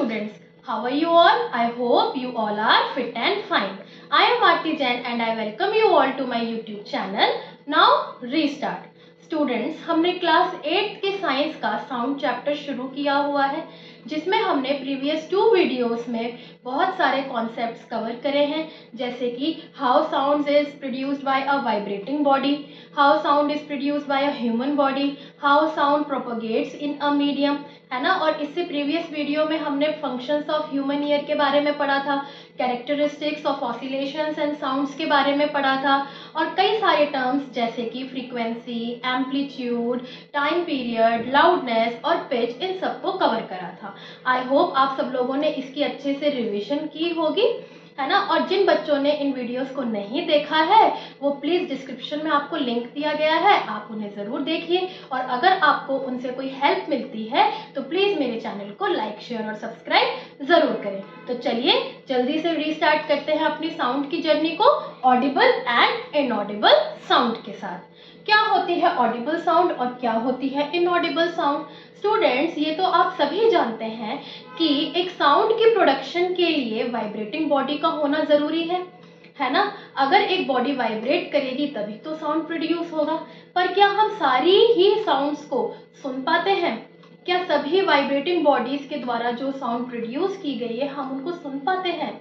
students, how are you all? I hope you all are fit and fine. I am Aarti Jain and I welcome you all to my YouTube channel. Now restart. Students, हमने class 8 के science का sound chapter शुरू किया हुआ है, जिसमें हमने previous 2 videos में बहुत सारे कॉन्सेप्ट्स कवर करे हैं, जैसे कि how sound is produced by a vibrating body, how sound is produced by a human body, how sound propagates in a medium, है ना। और इससे प्रीवियस वीडियो में हमने फंक्शंस ऑफ ह्यूमन ईयर के बारे में पढ़ा था, characteristics of oscillations and sounds के बारे में पढ़ा था, और कई सारे टर्म्स जैसे कि frequency, amplitude, time period, loudness और पिच, इन सबको कवर करा था। आई होप आप सब लोगों ने इसकी अच्छे से रिवीजन की होगी, है ना। और जिन बच्चों ने इन वीडियोस को नहीं देखा है वो प्लीज़ डिस्क्रिप्शन में आपको लिंक दिया गया है, आप उन्हें ज़रूर देखिए। और अगर आपको उनसे कोई हेल्प मिलती है तो प्लीज़ मेरे चैनल को लाइक, शेयर और सब्सक्राइब ज़रूर करें। तो चलिए जल्दी से रीस्टार्ट करते हैं अपनी साउंड की जर्नी को ऑडिबल एंड इनऑडिबल साउंड के साथ। क्या होती है ऑडिबल साउंड और क्या होती है इनऑडिबल साउंड? स्टूडेंट्स, ये तो आप सभी जानते हैं कि एक साउंड की प्रोडक्शन के लिए वाइब्रेटिंग बॉडी का होना ज़रूरी है ना। अगर एक बॉडी वाइब्रेट करेगी तभी तो साउंड प्रोड्यूस होगा। पर क्या हम सारी ही साउंड्स को सुन पाते हैं? क्या सभी वाइब्रेटिंग बॉडीज के द्वारा जो साउंड प्रोड्यूस की गई है हम उनको सुन पाते हैं?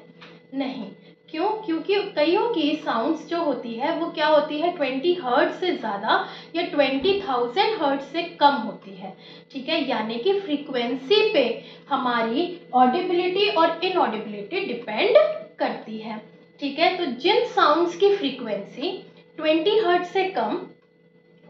नहीं। क्यों? क्योंकि कईयों की साउंड्स जो होती है वो क्या होती है, 20 हर्ट्ज से ज़्यादा या 20,000 हर्ट्ज से कम होती है। ठीक है, यानी कि फ्रीक्वेंसी पे हमारी ऑडिबिलिटी और इनऑडिबिलिटी डिपेंड करती है। ठीक है, तो जिन साउंड्स की फ्रीक्वेंसी 20 हर्ट्ज से कम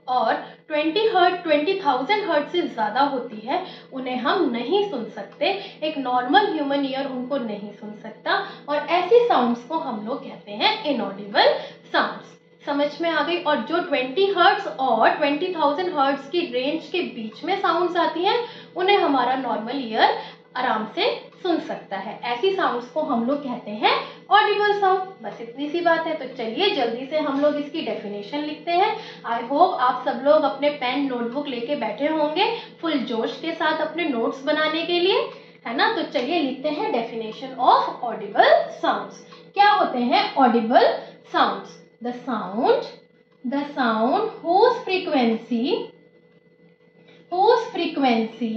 और 20,000 हर्ट्ज से ज़्यादा होती है उन्हें हम नहीं सुन सकते, एक नॉर्मल ह्यूमन ईयर उनको नहीं सुन सकता, और ऐसी साउंड्स को हम लोग कहते हैं इनऑडिबल साउंड्स। समझ में आ गई? और जो 20 हर्ट्ज और 20,000 हर्ट्ज की रेंज के बीच में साउंड्स आती हैं उन्हें हमारा नॉर्मल ईयर आराम से सुन सकता है। ऐसी साउंड्स को हम लोग कहते हैं ऑडिबल साउंड। बस इतनी सी बात है। तो चलिए जल्दी से हम लोग इसकी डेफिनेशन लिखते हैं। आई होप आप सब लोग अपने पेन नोटबुक लेके बैठे होंगे फुल जोश के साथ अपने नोट्स बनाने के लिए, है ना। तो चलिए लिखते हैं डेफिनेशन ऑफ ऑडिबल साउंड्स। क्या होते हैं Audible sounds? The sound whose frequency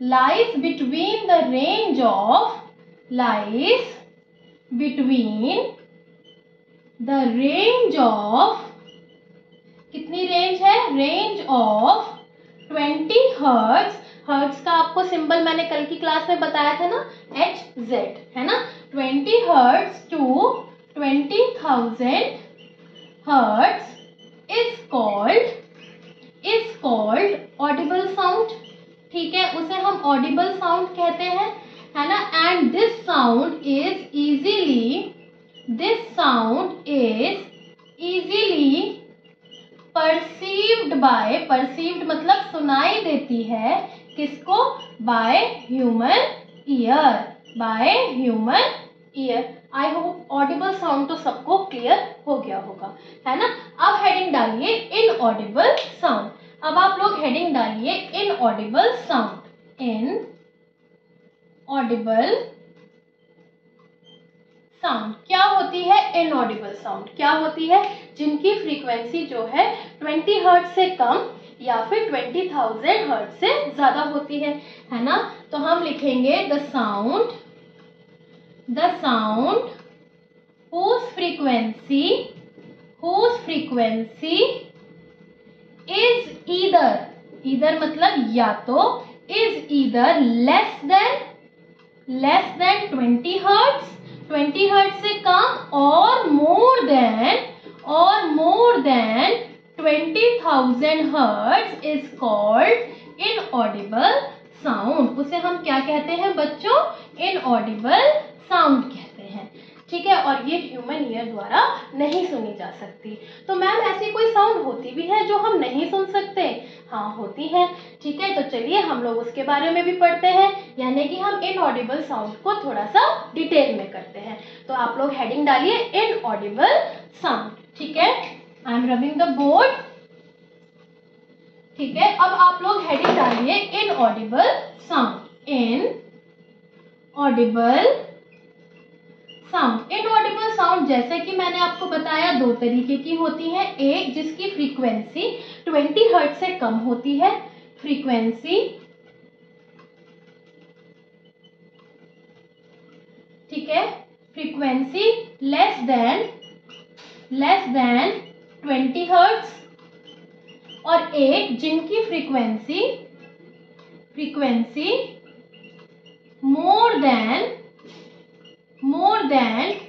lies between the range of कितनी रेंज है? Range of 20 hertz. हर्ट्ज का आपको सिंबल मैंने कल की क्लास में बताया था ना, HZ, है ना। 20 hertz to 20,000 hertz is called audible sound. ठीक है, उसे हम ऑडिबल साउंड कहते हैं, है ना। And this sound is easily perceived मतलब सुनाई देती है, किसको? By human ear. I hope Audible sound तो सबको क्लियर हो गया होगा, है ना। अब हेडिंग डालिए इनऑडिबल साउंड। अब आप लोग हेडिंग डालिए इनऑडिबल साउंड। इनऑडिबल साउंड क्या होती है? इनऑडिबल साउंड क्या होती है? जिनकी फ्रीक्वेंसी जो है 20 हर्ट्ज से कम या फिर 20,000 हर्ट्ज से ज्यादा होती है ना। तो हम लिखेंगे the sound whose frequency is either मतलब या तो is either less than 20 hertz, 20 hertz से कम, और more than 20,000 hertz is called inaudible sound। उसे हम क्या कहते हैं बच्चों? इनऑडिबल साउंड कहते हैं। ठीक है, और ये ह्यूमन ईयर द्वारा नहीं सुनी जा सकती। तो मैम ऐसी कोई साउंड होती भी है जो हम नहीं सुन सकते? हाँ, होती है। ठीक है, तो चलिए हम लोग उसके बारे में भी पढ़ते हैं, यानी कि हम इनऑडिबल साउंड को थोड़ा सा डिटेल में करते हैं। तो आप लोग हेडिंग डालिए इनऑडिबल साउंड। ठीक है, I am rubbing the board. ठीक है, अब आप लोग हेडिंग डालिए inaudible sound. Audible sound. Inaudible sound जैसे कि मैंने आपको बताया दो तरीके की होती है, एक जिसकी फ्रीक्वेंसी 20 हर्ट्ज से कम होती है, फ्रीक्वेंसी, ठीक है, फ्रीक्वेंसी लेस देन 20 हर्ट्ज, और एक जिनकी फ्रीक्वेंसी मोर देन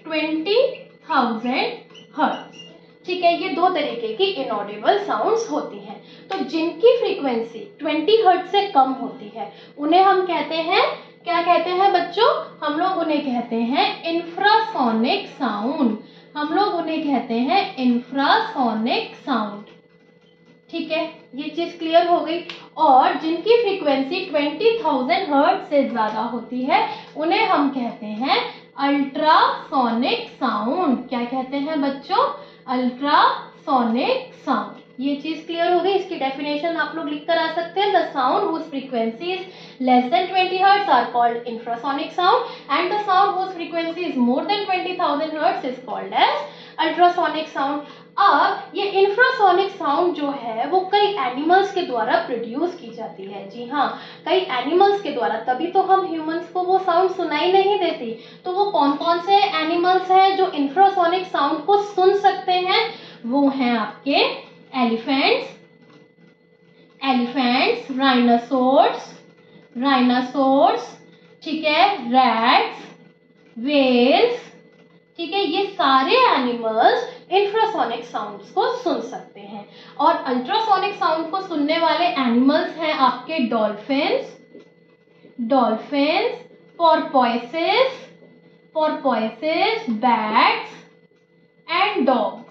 20,000 हर्ट्ज। ठीक है, ये दो तरीके की इनऑडिबल साउंड्स होती हैं। तो जिनकी फ्रीक्वेंसी 20 हर्ट्ज से कम होती है उन्हें हम कहते हैं, क्या कहते हैं बच्चों? हम लोग उन्हें कहते हैं इंफ्रासोनिक साउंड। हम लोग उन्हें कहते हैं इंफ्रासोनिक साउंड। ठीक है, ये चीज क्लियर हो गई। और जिनकी फ्रीक्वेंसी 20,000 हर्ट्ज से ज्यादा होती है उन्हें हम कहते हैं अल्ट्रासोनिक साउंड। क्या कहते हैं बच्चों? Ultrasonic sound. ये चीज क्लियर हो गई। इसकी डेफिनेशन आप लोग लिख कर आ सकते हैं। The sound whose frequency is less than 20 hertz are called infrasonic sound and the sound whose frequency is more than 20,000 hertz is called as ultrasonic sound. अब ये इंफ्रासोनिक साउंड जो है वो कई एनिमल्स के द्वारा प्रोड्यूस की जाती है। जी हाँ, कई एनिमल्स के द्वारा, तभी तो हम ह्यूमंस को वो साउंड सुनाई नहीं देती। तो वो कौन कौन से एनिमल्स हैं जो इंफ्रासोनिक साउंड को सुन सकते हैं? वो हैं आपके एलिफेंट्स, राइनासोर्स, ठीक है, रैट्स, वेल्स, ठीक है, ये सारे एनिमल्स इंफ्रासोनिक साउंड्स को सुन सकते हैं। और अल्ट्रासोनिक साउंड को सुनने वाले एनिमल्स हैं आपके डॉल्फिन्स, पोर्पोइसेस, बैट्स एंड डॉग्स।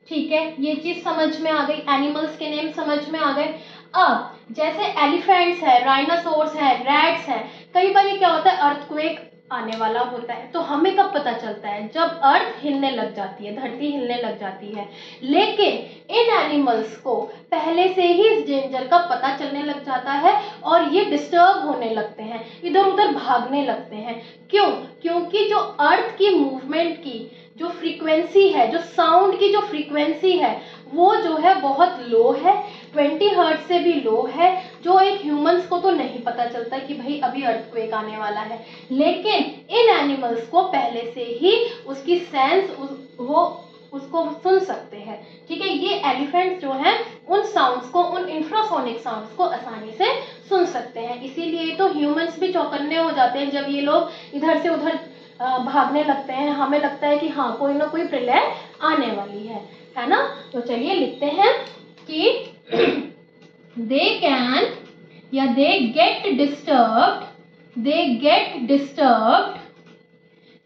ठीक है, ये चीज समझ में आ गई, एनिमल्स के नेम समझ में आ गए। अब जैसे एलिफेंट्स है, राइनासोर्स है, रैट्स है, कई बार क्या होता है अर्थक्वेक आने वाला होता है, तो हमें कब पता चलता है? जब अर्थ हिलने लग जाती है, धरती हिलने लग जाती है। लेकिन इन एनिमल्स को पहले से ही इस डेंजर का पता चलने लग जाता है और ये डिस्टर्ब होने लगते हैं, इधर उधर भागने लगते हैं। क्यों? क्योंकि जो अर्थ की मूवमेंट की जो फ्रीक्वेंसी है, जो साउंड की जो फ्रीक्वेंसी है, वो जो है बहुत लो है, 20 हर्ट्ज से भी लो है, जो एक ह्यूमंस को तो नहीं पता चलता कि भाई अभी अर्थक्वेक आने वाला है। लेकिन इन एनिमल्स को पहले से ही उसकी सेंस वो उसको सुन सकते हैं। ठीक है, ये एलिफेंट्स जो हैं उन साउंड्स को, उन इंफ्रासोनिक साउंड्स को आसानी से सुन सकते हैं। इसीलिए तो ह्यूमंस भी चौकन्ने हो जाते हैं जब ये लोग इधर से उधर भागने लगते हैं। हमें लगता है कि हाँ कोई ना कोई प्रलय आने वाली है ना। तो चलिए लिखते हैं कि they can या they get disturbed,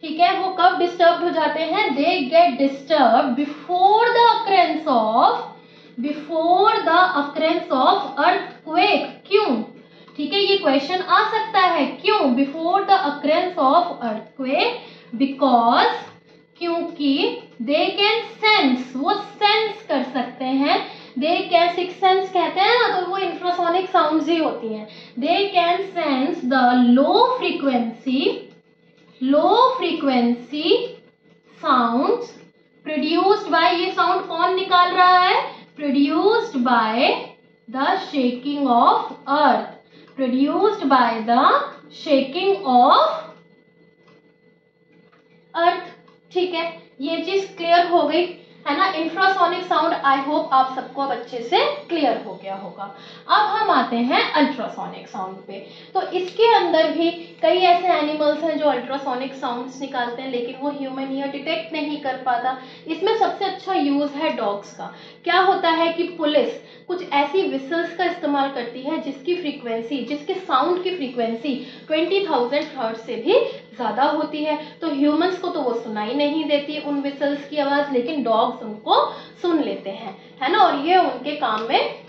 ठीक है, वो कब डिस्टर्ब हो जाते हैं? they get disturbed before the occurrence of earthquake। क्यों? ठीक है, ये क्वेश्चन आ सकता है, क्यों before the occurrence of earthquake? Because, क्योंकि they can sense, वो सेंस कर सकते हैं, they can, सिक्स सेंस कहते हैं ना, तो वो इंफ्रासोनिक साउंड्स ही होती हैं। they can sense the low frequency sounds produced by, ये साउंड कौन निकाल रहा है? produced by the shaking of earth, produced by the shaking of earth। ठीक है, ये चीज क्लियर हो गई है ना। इंफ्रासोनिक साउंड आई होप आप सबको अब अच्छे से क्लियर हो गया होगा। अब हम आते हैं अल्ट्रासोनिक साउंड पे। तो इसके अंदर भी कई ऐसे एनिमल्स हैं जो अल्ट्रासोनिक साउंड्स निकालते हैं, लेकिन वो ह्यूमन ईयर डिटेक्ट नहीं कर पाता। इसमें सबसे अच्छा यूज है डॉग्स का। क्या होता है कि पुलिस कुछ ऐसी विसल्स का इस्तेमाल करती है जिसके साउंड की फ्रीक्वेंसी 20,000 हर्ट्ज से भी ज्यादा होती है। तो ह्यूमंस को तो वो सुनाई नहीं देती उन विसल्स की आवाज, लेकिन डॉग्स उनको सुन लेते हैं, है ना, और ये उनके काम में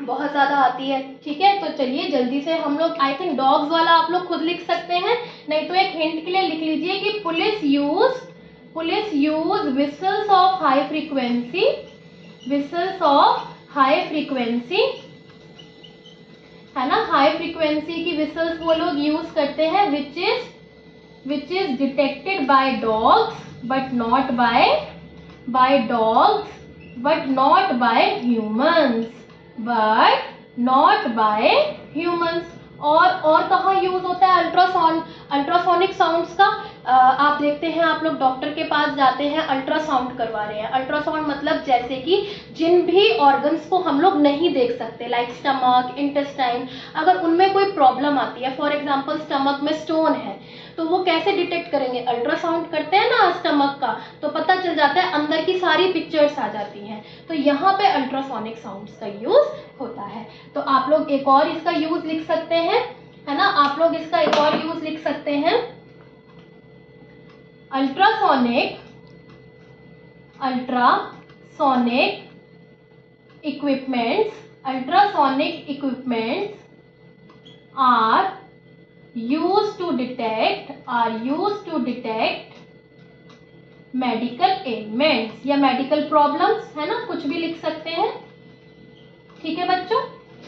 बहुत ज्यादा आती है। ठीक है, तो चलिए जल्दी से हम लोग, आई थिंक डॉग्स वाला आप लोग खुद लिख सकते हैं, नहीं तो एक हिंट के लिए लिख लीजिए कि police use whistles of high frequency, है ना, हाई फ्रीक्वेंसी की विसल्स वो लोग यूज करते हैं, which is which is detected by dogs but not by dogs but not by humans, but not by humans. और कहाँ यूज होता है अल्ट्रासोनिक साउंड्स का? आप देखते हैं, आप लोग डॉक्टर के पास जाते हैं, अल्ट्रासाउंड करवा रहे हैं। अल्ट्रासाउंड मतलब जैसे कि जिन भी ऑर्गन्स को हम लोग नहीं देख सकते, लाइक स्टमक, इंटेस्टाइन, अगर उनमें कोई प्रॉब्लम आती है, फॉर एग्जांपल स्टमक में स्टोन है, तो वो कैसे डिटेक्ट करेंगे? अल्ट्रासाउंड करते हैं ना स्टमक का, तो पता चल जाता है, अंदर की सारी पिक्चर्स आ जाती हैं। तो यहाँ पे अल्ट्रासोनिक साउंड्स का यूज होता है। तो आप लोग एक और इसका यूज लिख सकते हैं, है ना, आप लोग इसका एक और यूज लिख सकते हैं, ultrasonic equipments are used to detect medical elements या मेडिकल प्रॉब्लम्स, है ना, कुछ भी लिख सकते हैं। ठीक है बच्चों,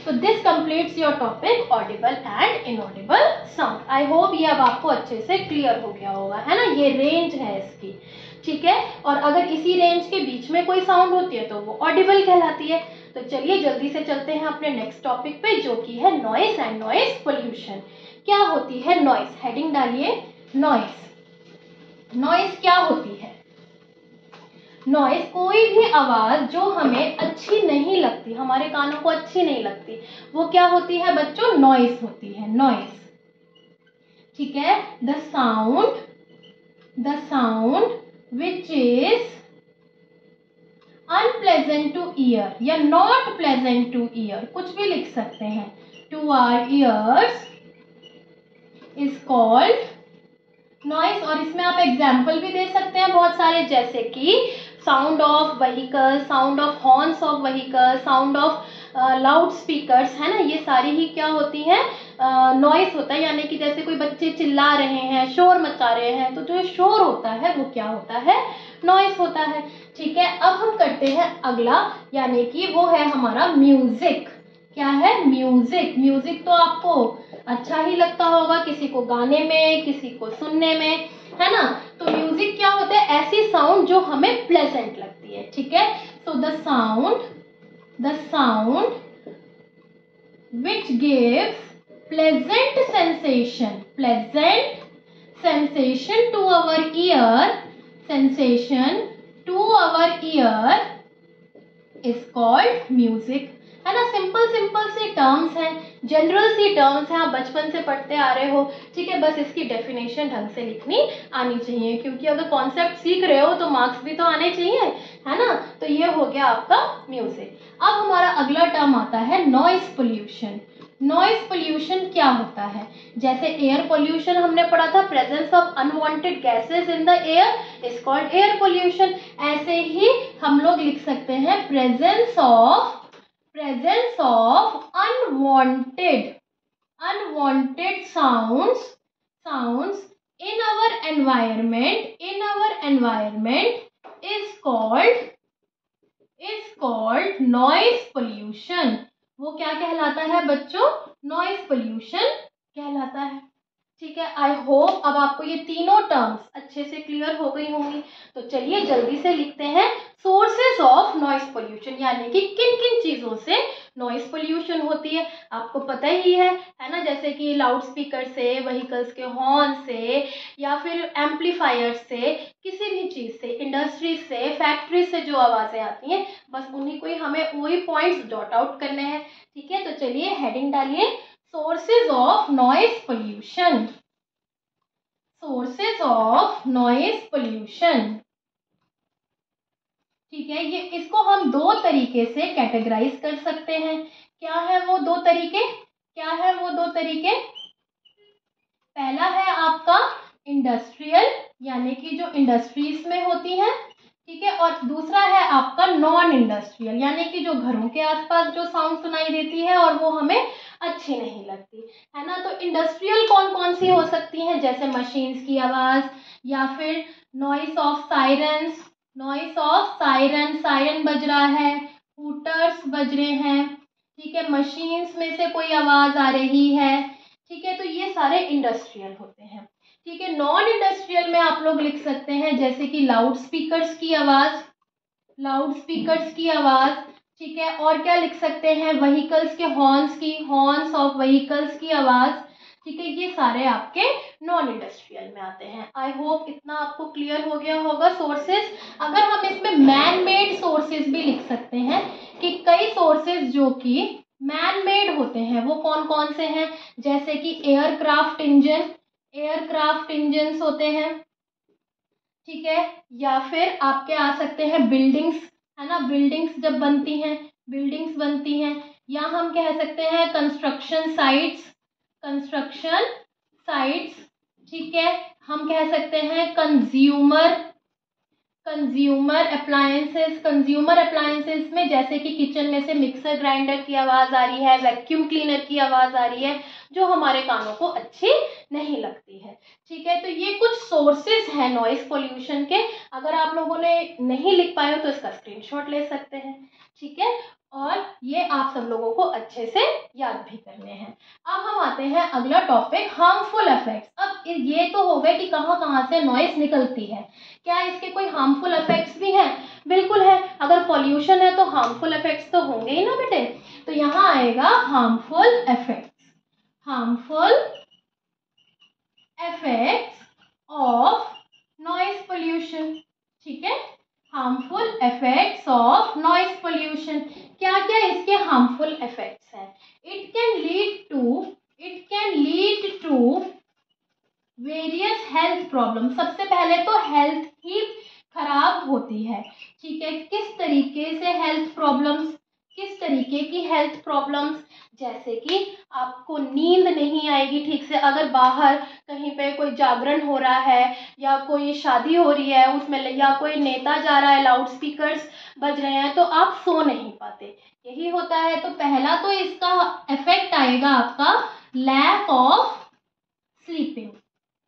तो this completes your topic Audible and inaudible sound. I hope ये अब आपको अच्छे से क्लियर हो गया होगा, है ना। ये रेंज है इसकी, ठीक है, और अगर इसी रेंज के बीच में कोई साउंड होती है तो वो ऑडिबल कहलाती है। तो चलिए जल्दी से चलते हैं अपने नेक्स्ट टॉपिक पे, जो कि है नॉइस एंड नॉइस पोल्यूशन। क्या होती है नॉइस? हेडिंग डालिए, नॉइस। नॉइस क्या होती है? नॉइस कोई भी आवाज जो हमें अच्छी नहीं लगती, हमारे कानों को अच्छी नहीं लगती, वो क्या होती है बच्चों? नॉइस होती है, नॉइस। ठीक है, the sound which is unpleasant to ear या नॉट प्लेजेंट टू ईयर, कुछ भी लिख सकते हैं, to our ears is called noise. और इसमें आप एग्जाम्पल भी दे सकते हैं बहुत सारे, जैसे कि sound of vehicle, sound of horns of vehicle, sound of loud speakers, है ना, ये सारी ही क्या होती हैं? नॉइस होता है। यानी कि जैसे कोई बच्चे चिल्ला रहे हैं, शोर मचा रहे हैं, तो जो शोर होता है वो क्या होता है? नॉइस होता है। ठीक है, अब हम करते हैं अगला, यानी कि वो है हमारा म्यूजिक। क्या है? म्यूजिक। म्यूजिक तो आपको अच्छा ही लगता होगा, किसी को गाने में, किसी को सुनने में, है ना। तो म्यूजिक क्या होता है? ऐसी साउंड जो हमें प्लेजेंट लगती है। ठीक है, so the sound which gives pleasant sensation to our ear is called music, है ना। सिंपल सी टर्म्स हैं, जनरल सी टर्म्स हैं, आप बचपन से पढ़ते आ रहे हो। ठीक है, बस इसकी डेफिनेशन ढंग से लिखनी आनी चाहिए, क्योंकि अगर कॉन्सेप्ट सीख रहे हो तो मार्क्स भी तो आने चाहिए, है ना। तो ये हो गया आपका म्यूजिक। अब हमारा अगला टर्म आता है नॉइस पोल्यूशन। नॉइस पोल्यूशन क्या होता है? जैसे एयर पोल्यूशन हमने पढ़ा था, presence of unwanted gases in the air is called air pollution. ऐसे ही हम लोग लिख सकते हैं presence of unwanted sounds in our environment is called noise pollution। वो क्या कहलाता है बच्चों? नॉइस पोल्यूशन कहलाता है। ठीक है, आई होप अब आपको ये तीनों टर्म्स अच्छे से क्लियर हो गई होंगी। तो चलिए जल्दी से लिखते हैं सोर्सेज ऑफ नॉइस पोल्यूशन, यानी कि किन किन चीजों से नॉइस पोल्यूशन होती है। आपको पता ही है ना, जैसे कि लाउड स्पीकर से, व्हीकल्स के हॉर्न से, या फिर एम्पलीफायर से, किसी भी चीज से, इंडस्ट्री से, फैक्ट्री से जो आवाजें आती हैं, बस उन्हीं को ही हमें वही पॉइंट्स डॉट आउट करने हैं। ठीक है, तो चलिए हेडिंग डालिए, sources of noise pollution. Sources of noise pollution. ठीक है, ये इसको हम दो तरीके से कैटेगराइज कर सकते हैं। क्या है वो दो तरीके? पहला है आपका इंडस्ट्रियल, यानी कि जो इंडस्ट्रीज में होती है। ठीक है, और दूसरा है आपका नॉन इंडस्ट्रियल, यानी कि जो घरों के आसपास जो साउंड सुनाई देती है और वो हमें अच्छी नहीं लगती, है ना। तो इंडस्ट्रियल कौन कौन सी हो सकती हैं? जैसे मशीन्स की आवाज, या फिर नॉइस ऑफ सायरन बज रहा है, हूटर्स बज रहे हैं। ठीक है, मशीन्स में से कोई आवाज आ रही है। ठीक है, तो ये सारे इंडस्ट्रियल होते हैं। ठीक है। नॉन इंडस्ट्रियल में आप लोग लिख सकते हैं जैसे कि लाउड स्पीकर्स की आवाज़, लाउड स्पीकर्स की आवाज़, ठीक है। और क्या लिख सकते हैं, व्हीकल्स के हॉर्न्स की, हॉर्न्स ऑफ व्हीकल्स की आवाज़, ठीक है। ये सारे आपके नॉन इंडस्ट्रियल में आते हैं। आई होप इतना आपको क्लियर हो गया होगा सोर्सेज। अगर हम इसमें मैन मेड सोर्सेज भी लिख सकते हैं कि कई सोर्सेज जो कि मैन मेड होते हैं वो कौन कौन से हैं, जैसे कि एयरक्राफ्ट इंजन, एयरक्राफ्ट इंजन्स होते हैं, ठीक है। या फिर आपके आ सकते हैं बिल्डिंग्स, है ना, बिल्डिंग्स जब बनती हैं, बिल्डिंग्स बनती हैं। या हम कह सकते हैं कंस्ट्रक्शन साइट्स, कंस्ट्रक्शन साइट्स, ठीक है। हम कह सकते हैं consumer, consumer appliances, consumer appliances में जैसे कि किचन में से मिक्सर ग्राइंडर की आवाज़ आ रही है, वैक्यूम क्लीनर की आवाज़ आ रही है, जो हमारे कानों को अच्छी नहीं लगती है, ठीक है। तो ये कुछ सोर्सेज हैं नॉइस पोल्यूशन के। अगर आप लोगों ने नहीं लिख पाए हो तो इसका स्क्रीनशॉट ले सकते हैं, ठीक है। और ये आप सब लोगों को अच्छे से याद भी करने हैं। अब हम आते हैं अगला टॉपिक, हार्मफुल इफेक्ट्स। अब ये तो हो गए कि कहाँ कहाँ से नॉइस निकलती है, क्या इसके कोई हार्मफुल इफेक्ट्स भी हैं? बिल्कुल है। अगर पॉल्यूशन है तो हार्मफुल इफेक्ट्स तो होंगे ही ना बेटे। तो यहाँ आएगा harmful effects, harmful effects of noise pollution, ठीक है। Harmful effects of noise pollution, क्या क्या इसके हार्मफुल इफेक्ट्स हैं? It can lead to various health problem. सबसे पहले तो हेल्थ ही खराब होती है, ठीक है। किस तरीके से हेल्थ प्रॉब्लम्स, किस तरीके की हेल्थ प्रॉब्लम्स, जैसे कि आपको नींद नहीं आएगी ठीक से। अगर बाहर कहीं पे कोई जागरण हो रहा है या कोई शादी हो रही है उसमें, या कोई नेता जा रहा है, लाउड स्पीकर्स बज रहे हैं, तो आप सो नहीं पाते, यही होता है। तो पहला तो इसका इफेक्ट आएगा आपका लैक ऑफ स्लीपिंग,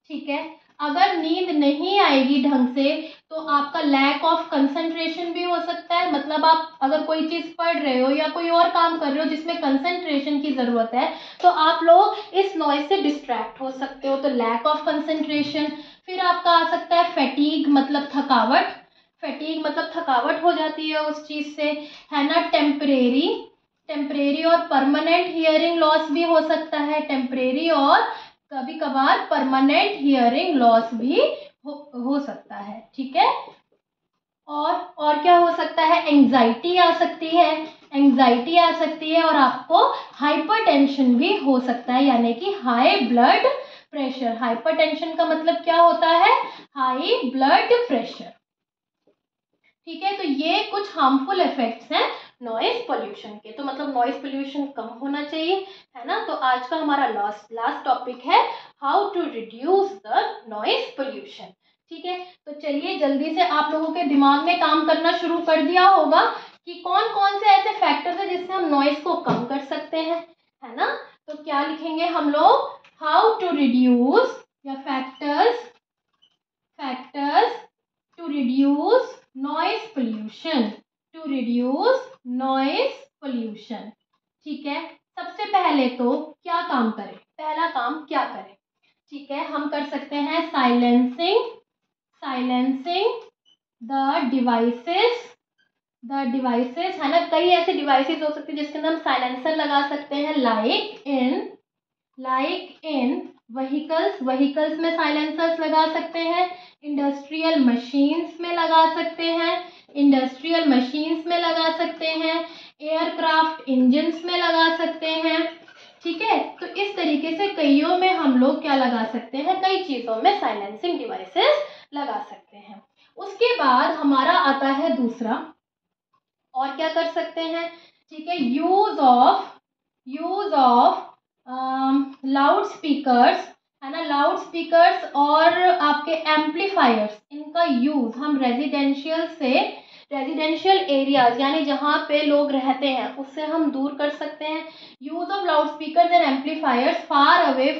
ठीक है। अगर नींद नहीं आएगी ढंग से तो आपका लैक ऑफ कंसंट्रेशन भी हो सकता है। मतलब आप अगर कोई चीज़ पढ़ रहे हो या कोई और काम कर रहे हो जिसमें कंसंट्रेशन की ज़रूरत है तो आप लोग इस नॉइज से डिस्ट्रैक्ट हो सकते हो, तो लैक ऑफ कंसंट्रेशन। फिर आपका आ सकता है फैटीग, मतलब थकावट, फैटीग मतलब थकावट हो जाती है उस चीज़ से, है ना। टेम्परेरी, टेम्परेरी और परमानेंट हियरिंग लॉस भी हो सकता है, टेम्परेरी और कभी कभार परमानेंट हियरिंग लॉस भी हो सकता है, ठीक है। और क्या हो सकता है, एंजाइटी आ सकती है, एंजाइटी आ सकती है, और आपको हाइपरटेंशन भी हो सकता है, यानी कि हाई ब्लड प्रेशर। हाइपरटेंशन का मतलब क्या होता है, हाई ब्लड प्रेशर, ठीक है। तो ये कुछ हार्मफुल इफेक्ट्स हैं नॉइस पोल्यूशन के। तो मतलब नॉइस पोल्यूशन कम होना चाहिए, है ना। तो आज का हमारा लास्ट टॉपिक है how to reduce the noise pollution, ठीक है। तो चलिए जल्दी से आप लोगों के दिमाग में काम करना शुरू कर दिया होगा कि कौन कौन से ऐसे फैक्टर्स हैं जिससे हम नॉइस को कम कर सकते हैं, है ना। तो क्या लिखेंगे हम लोग, हाउ टू रिड्यूस या factors to reduce noise pollution, to reduce noise pollution, ठीक है। सबसे पहले तो क्या काम करें, पहला काम क्या करें, ठीक है। हम कर सकते हैं साइलेंसिंग, साइलेंसिंग द डिवाइसेस, है ना। कई ऐसे डिवाइसेस हो सकते हैं जिसके अंदर हम साइलेंसर लगा सकते हैं, लाइक इन व्हीकल्स में साइलेंसर्स लगा सकते हैं, इंडस्ट्रियल मशीन्स में लगा सकते हैं, इंडस्ट्रियल मशीन्स में लगा सकते हैं, एयरक्राफ्ट इंजन्स में लगा सकते हैं, ठीक है। तो इस तरीके से कईयों में हम लोग क्या लगा सकते हैं, कई चीज़ों में साइलेंसिंग डिवाइसेस लगा सकते हैं। उसके बाद हमारा आता है दूसरा, और क्या कर सकते हैं, ठीक है, यूज ऑफ लाउड स्पीकर्स, है ना। लाउड स्पीकर्स और आपके एम्पलीफायर्स, इनका यूज हम रेजिडेंशियल एरियाज यानी जहाँ पे लोग रहते हैं उससे हम दूर कर सकते हैं। Use of loud speakers and amplifiers far away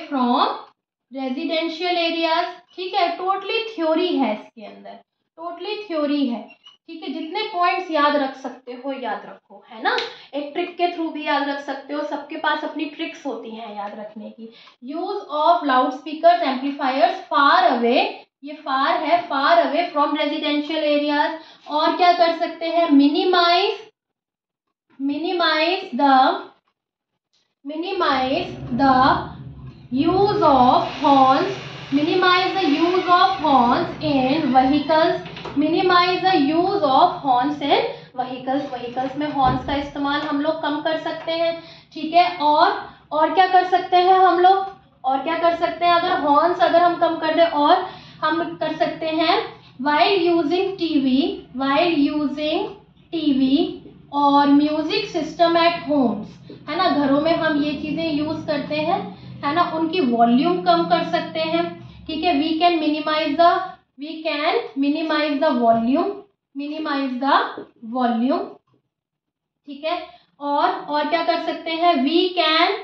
from residential areas, ठीक है। टोटली थ्योरी है इसके अंदर, टोटली थ्योरी है, ठीक है, जितने पॉइंट्स याद रख सकते हो याद रखो, है ना। एक ट्रिक के थ्रू भी याद रख सकते हो, सबके पास अपनी ट्रिक्स होती हैं याद रखने की। Use of loud speakers amplifiers far away, ये फार है, far away from residential areas. और क्या कर सकते हैं, minimise the use of horns, minimize the use of horns in vehicles, minimize the use of horns in vehicles में horns का इस्तेमाल हम लोग कम कर सकते हैं, ठीक है। और क्या कर सकते हैं हम लोग, और क्या कर सकते हैं, अगर हॉर्न्स अगर हम कम कर दें, और हम कर सकते हैं while using TV और म्यूजिक सिस्टम एट होम्स, है ना, घरों में हम ये चीजें यूज करते हैं, है ना, उनकी वॉल्यूम कम कर सकते हैं, ठीक है। We can minimise the volume, ठीक है। और क्या कर सकते हैं, we can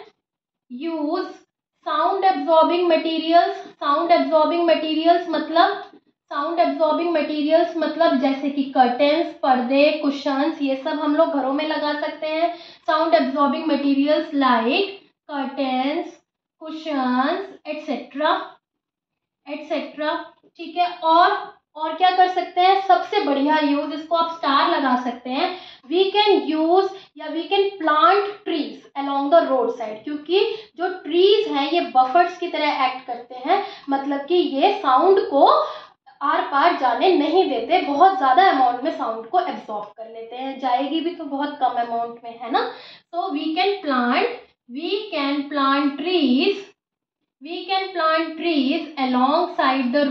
use sound absorbing materials मतलब जैसे कि कर्टेन्स, पर्दे, कुशन्स, ये सब हम लोग घरों में लगा सकते हैं। Sound absorbing materials like curtains, cushions etcetera, ठीक है। और क्या कर सकते हैं, सबसे बढ़िया यूज, इसको आप स्टार लगा सकते हैं, we can plant trees along the road side, क्योंकि जो ट्रीज हैं ये बफर्स की तरह एक्ट करते हैं, मतलब कि ये साउंड को आर पार जाने नहीं देते, बहुत ज्यादा अमाउंट में साउंड को एब्जॉर्ब कर लेते हैं, जाएगी भी तो बहुत कम अमाउंट में, है ना। So we can plant trees alongside the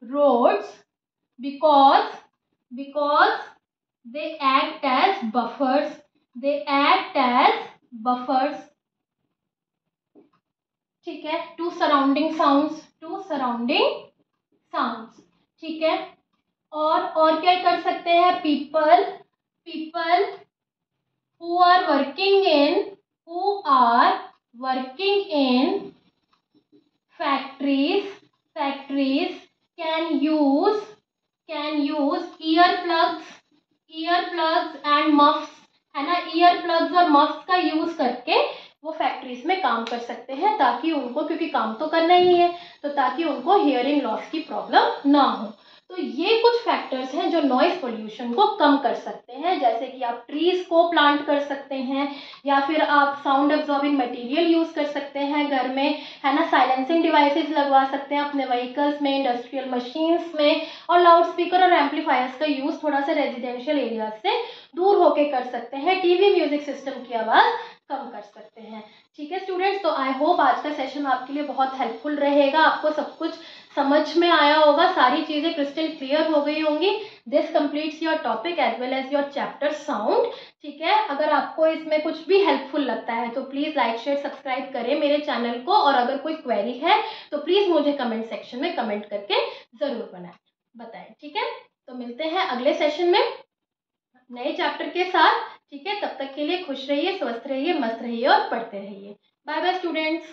roads because they act as buffers, ठीक है, टू सराउंडिंग साउंड्स, ठीक है। और क्या कर सकते हैं, people who are working in factories can use earplugs and muffs, है ना, earplugs और muffs का यूज करके वो फैक्ट्रीज में काम कर सकते हैं, ताकि उनको, क्योंकि काम तो करना ही है, तो ताकि उनको हियरिंग लॉस की प्रॉब्लम ना हो। तो ये कुछ फैक्टर्स हैं जो नॉइज पोल्यूशन को कम कर सकते हैं, जैसे कि आप ट्रीज को प्लांट कर सकते हैं, या फिर आप साउंड एब्जॉर्बिंग मटेरियल यूज कर सकते हैं घर में, है ना, साइलेंसिंग डिवाइसेस लगवा सकते हैं अपने व्हीकल्स में, इंडस्ट्रियल मशीन्स में, और लाउड स्पीकर और एम्पलीफायर्स का यूज थोड़ा सा रेजिडेंशियल एरिया से दूर होके कर सकते हैं, टीवी म्यूजिक सिस्टम की आवाज कम कर सकते हैं, ठीक है स्टूडेंट्स। तो आई होप आज का सेशन आपके लिए बहुत हेल्पफुल रहेगा, आपको सब कुछ समझ में आया होगा, सारी चीजें क्रिस्टल क्लियर हो गई होंगी। This completes your topic as well as your chapter sound, ठीक है। अगर आपको इसमें कुछ भी हेल्पफुल लगता है तो प्लीज लाइक शेयर सब्सक्राइब करें मेरे चैनल को, और अगर कोई क्वेरी है तो प्लीज मुझे कमेंट सेक्शन में कमेंट करके जरूर बताएं, ठीक है। तो मिलते हैं अगले सेशन में नए चैप्टर के साथ, ठीक है। तब तक के लिए खुश रहिए, स्वस्थ रहिए, मस्त रहिए और पढ़ते रहिए। Bye bye students.